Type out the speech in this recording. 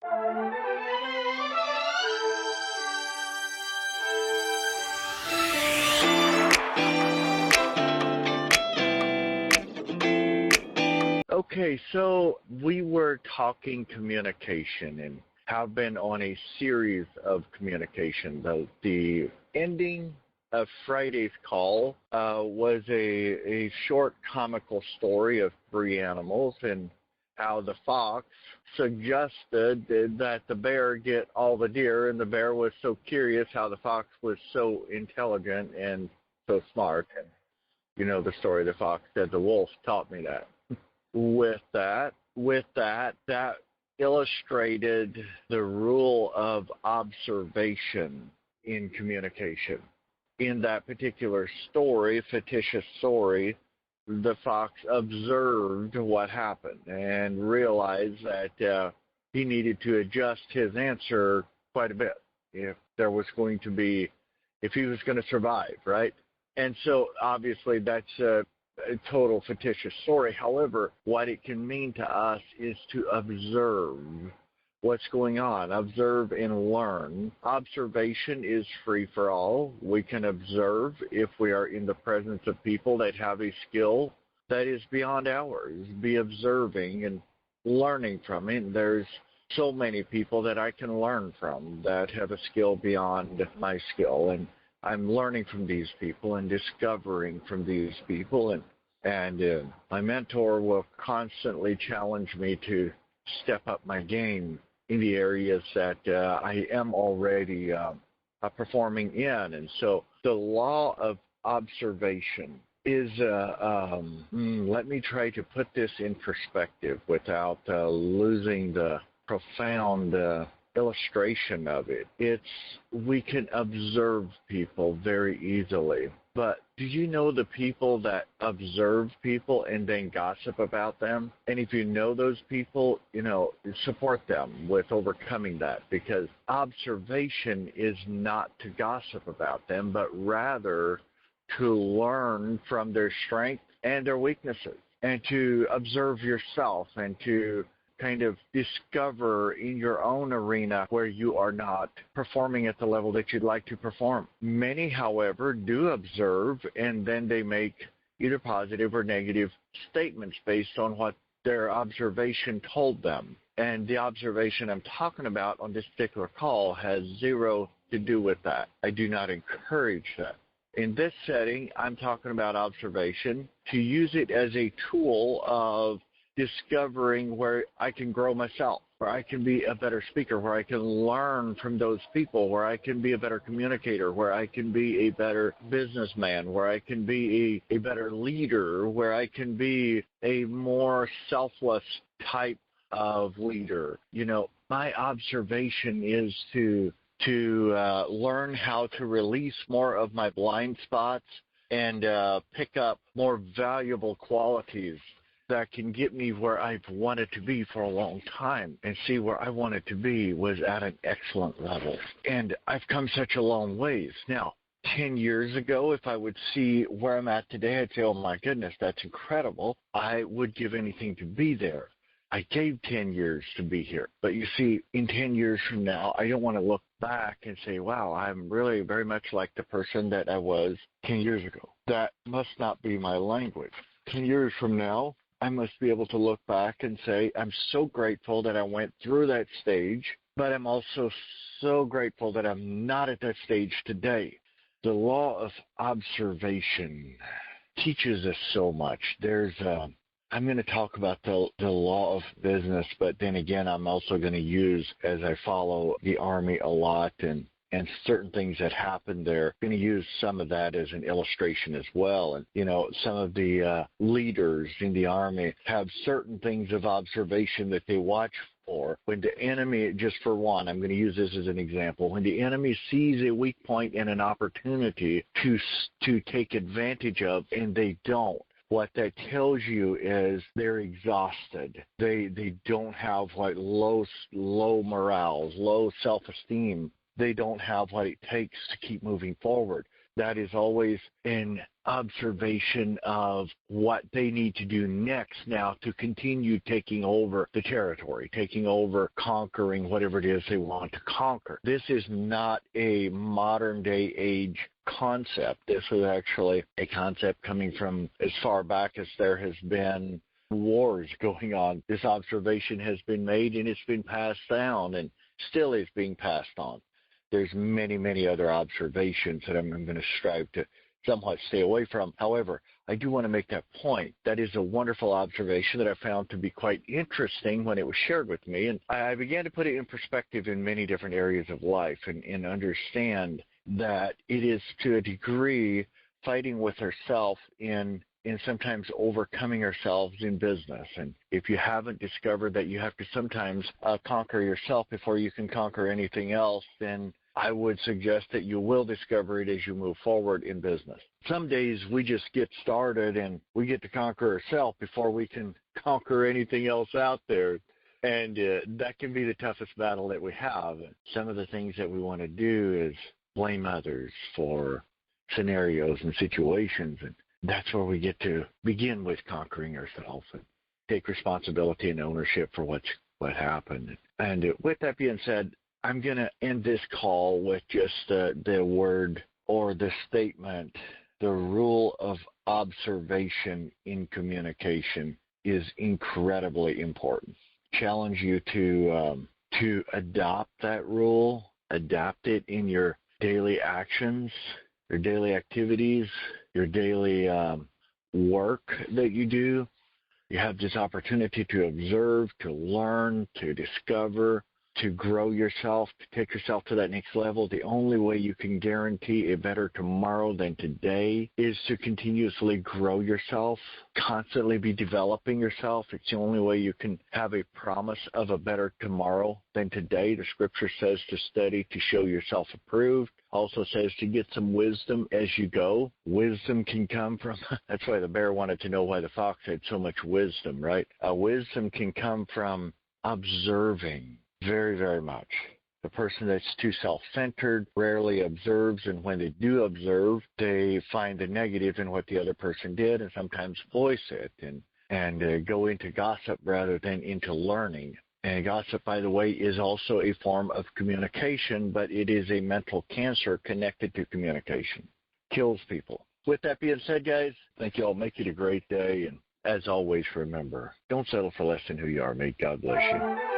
Okay, so we were talking communication and have been on a series of communication. The ending of Friday's call was a short comical story of three animals and how the fox suggested that the bear get all the deer, and the bear was so curious how the fox was so intelligent and so smart. And you know the story, the fox said, the wolf taught me that. That illustrated the rule of observation in communication. In that particular story, fictitious story, the fox observed what happened and realized that he needed to adjust his answer quite a bit if there was going to be, if he was going to survive, right? And so obviously that's a total fictitious story. However, what it can mean to us is to observe what's going on, observe and learn. Observation is free for all. We can observe if we are in the presence of people that have a skill that is beyond ours, be observing and learning from it. There's so many people that I can learn from that have a skill beyond my skill, and I'm learning from these people and discovering from these people, and my mentor will constantly challenge me to step up my game in the areas that I am already performing in. And so the law of observation is, let me try to put this in perspective without losing the profound illustration of it. We can observe people very easily. But do you know the people that observe people and then gossip about them? And if you know those people, support them with overcoming that, because observation is not to gossip about them, but rather to learn from their strengths and their weaknesses, and to observe yourself and to kind of discover in your own arena where you are not performing at the level that you'd like to perform. Many, however, do observe, and then they make either positive or negative statements based on what their observation told them. And the observation I'm talking about on this particular call has zero to do with that. I do not encourage that. In this setting, I'm talking about observation to use it as a tool of discovering where I can grow myself, where I can be a better speaker, where I can learn from those people, where I can be a better communicator, where I can be a better businessman, where I can be a better leader, where I can be a more selfless type of leader. My observation is to learn how to release more of my blind spots and pick up more valuable qualities that can get me where I've wanted to be for a long time. And see, where I wanted to be was at an excellent level. And I've come such a long ways. Now, 10 years ago, if I would see where I'm at today, I'd say, oh my goodness, that's incredible. I would give anything to be there. I gave 10 years to be here. But you see, in 10 years from now, I don't want to look back and say, wow, I'm really very much like the person that I was 10 years ago. That must not be my language. 10 years from now, I must be able to look back and say, I'm so grateful that I went through that stage, but I'm also so grateful that I'm not at that stage today. The law of observation teaches us so much. I'm going to talk about the law of business, but then again, I'm also going to use, as I follow the Army a lot and certain things that happen there, I'm going to use some of that as an illustration as well. And, some of the leaders in the Army have certain things of observation that they watch for. When the enemy, just for one, I'm going to use this as an example, when the enemy sees a weak point and an opportunity to take advantage of, and they don't, what that tells you is they're exhausted. They don't have low morale, low self-esteem. They don't have what it takes to keep moving forward. That is always an observation of what they need to do next now to continue taking over the territory, taking over, conquering whatever it is they want to conquer. This is not a modern day age concept. This is actually a concept coming from as far back as there has been wars going on. This observation has been made and it's been passed down and still is being passed on. There's many, many other observations that I'm going to strive to somewhat stay away from. However, I do want to make that point. That is a wonderful observation that I found to be quite interesting when it was shared with me. And I began to put it in perspective in many different areas of life and understand that it is to a degree fighting with ourselves in sometimes overcoming ourselves in business. And if you haven't discovered that you have to sometimes conquer yourself before you can conquer anything else, then I would suggest that you will discover it as you move forward in business. Some days we just get started and we get to conquer ourselves before we can conquer anything else out there. And that can be the toughest battle that we have. Some of the things that we want to do is blame others for scenarios and situations. And that's where we get to begin with conquering ourselves and take responsibility and ownership for what happened. And with that being said, I'm going to end this call with just the word or the statement, the rule of observation in communication is incredibly important. Challenge you to adopt that rule, adapt it in your daily actions, your daily activities, your daily work that you do. You have this opportunity to observe, to learn, to discover, to grow yourself, to take yourself to that next level. The only way you can guarantee a better tomorrow than today is to continuously grow yourself, constantly be developing yourself. It's the only way you can have a promise of a better tomorrow than today. The scripture says to study to show yourself approved. Also says to get some wisdom as you go. Wisdom can come from, that's why the bear wanted to know why the fox had so much wisdom, right? Wisdom can come from observing very, very much. The person that's too self-centered rarely observes, and when they do observe, they find the negative in what the other person did and sometimes voice it and go into gossip rather than into learning. And gossip, by the way, is also a form of communication, but it is a mental cancer connected to communication. Kills people. With that being said, guys, thank you all. Make it a great day. And as always, remember, don't settle for less than who you are. May God bless you.